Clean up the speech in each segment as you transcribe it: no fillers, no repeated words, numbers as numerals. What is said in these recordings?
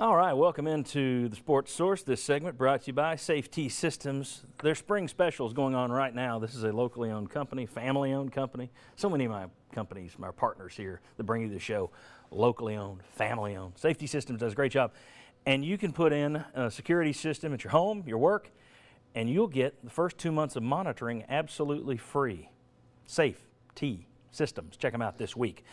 All right, welcome into the Sports Source. This segment brought to you by Safety Systems. Their spring special is going on right now. This is a locally owned company, family-owned company. So many of my companies, my partners here that bring you the show, locally owned, family-owned. Safety Systems does a great job. And you can put in a security system at your home, your work, and you'll get the first 2 months of monitoring absolutely free. Safety Systems. Check them out this week.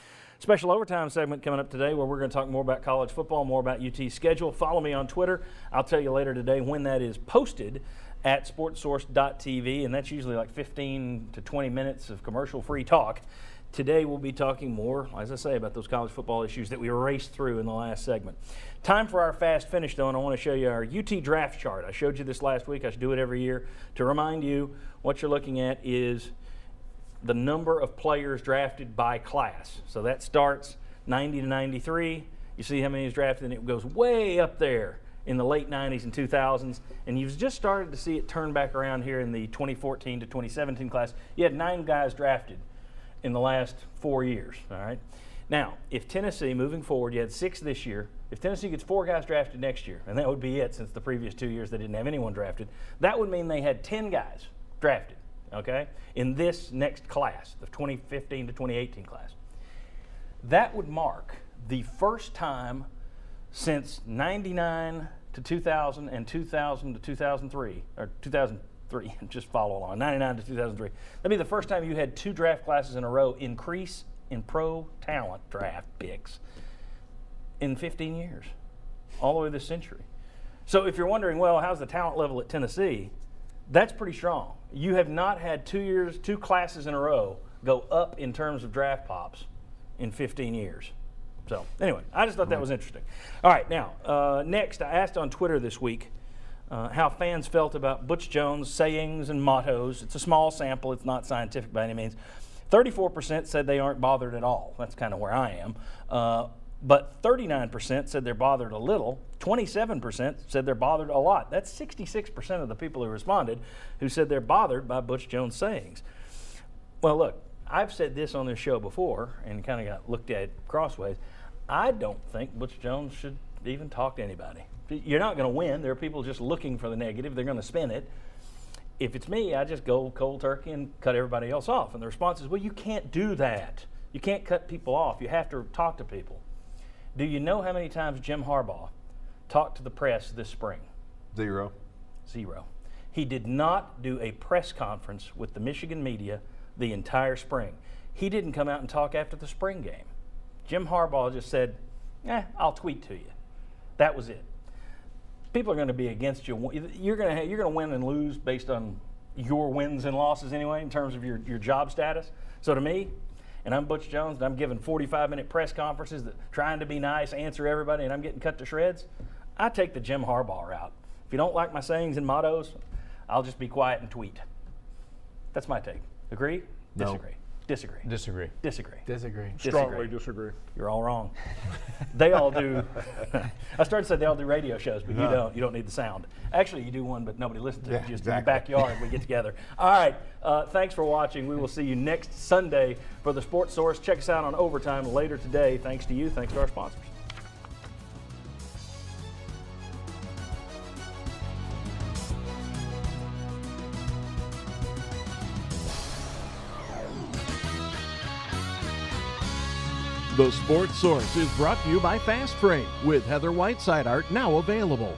Special overtime segment coming up today where we're going to talk more about college football, more about UT's schedule. Follow me on Twitter. I'll tell you later today when that is posted at sportsource.tv, and that's usually like 15 to 20 minutes of commercial-free talk. Today we'll be talking more, as I say, about those college football issues that we raced through in the last segment. Time for our fast finish, though, and I want to show you our UT draft chart. I showed you this last week. I should do it every year to remind you what you're looking at is the number of players drafted by class. So that starts 90 to 93. You see how many is drafted, and it goes way up there in the late 90s and 2000s. And you've just started to see it turn back around here in the 2014 to 2017 class. You had 9 guys drafted in the last 4 years, all right? Now, if Tennessee, moving forward, you had 6 this year. If Tennessee gets 4 guys drafted next year, and that would be it since the previous 2 years they didn't have anyone drafted, that would mean they had 10 guys drafted. Okay, in this next class, the 2015 to 2018 class. That would mark the first time since 99 to 2000 and 2000 to 2003, or 2003, just follow along, 99 to 2003. That'd be the first time you had 2 draft classes in a row increase in pro talent draft picks in 15 years, all the way this century. So if you're wondering, well, how's the talent level at Tennessee? That's pretty strong. You have not had 2 classes in a row go up in terms of draft pops in 15 years. So anyway, I just thought that was interesting. All right, now, next, I asked on Twitter this week how fans felt about Butch Jones' sayings and mottos. It's a small sample. It's not scientific by any means. 34% said they aren't bothered at all. That's kind of where I am. But 39% said they're bothered a little. 27% said they're bothered a lot. That's 66% of the people who responded who said they're bothered by Butch Jones' sayings. Well, look, I've said this on this show before and kind of got looked at crossways. I don't think Butch Jones should even talk to anybody. You're not going to win. There are people just looking for the negative. They're going to spin it. If it's me, I just go cold turkey and cut everybody else off. And the response is, well, you can't do that. You can't cut people off. You have to talk to people. Do you know how many times Jim Harbaugh talked to the press this spring? 0. He did not do a press conference with the Michigan media the entire spring. He didn't come out and talk after the spring game. Jim Harbaugh just said, I'll tweet to you. That was it. People are going to be against you. You're going to win and lose based on your wins and losses anyway in terms of your job status. So to me, and I'm Butch Jones, and I'm giving 45-minute press conferences that trying to be nice, answer everybody, and I'm getting cut to shreds, I take the Jim Harbaugh route. If you don't like my sayings and mottos, I'll just be quiet and tweet. That's my take. Agree? No. Disagree? Disagree. Disagree. Disagree. Disagree. Strongly disagree. You're all wrong. They all do. I started to say they all do radio shows, but you don't. You don't need the sound. Actually, you do one, but nobody listens to it. Just in the backyard, we get together. All right. Thanks for watching. We will see you next Sunday for the Sports Source. Check us out on Overtime later today. Thanks to you. Thanks to our sponsors. The Sports Source is brought to you by Fast Frame with Heather Whiteside Art now available.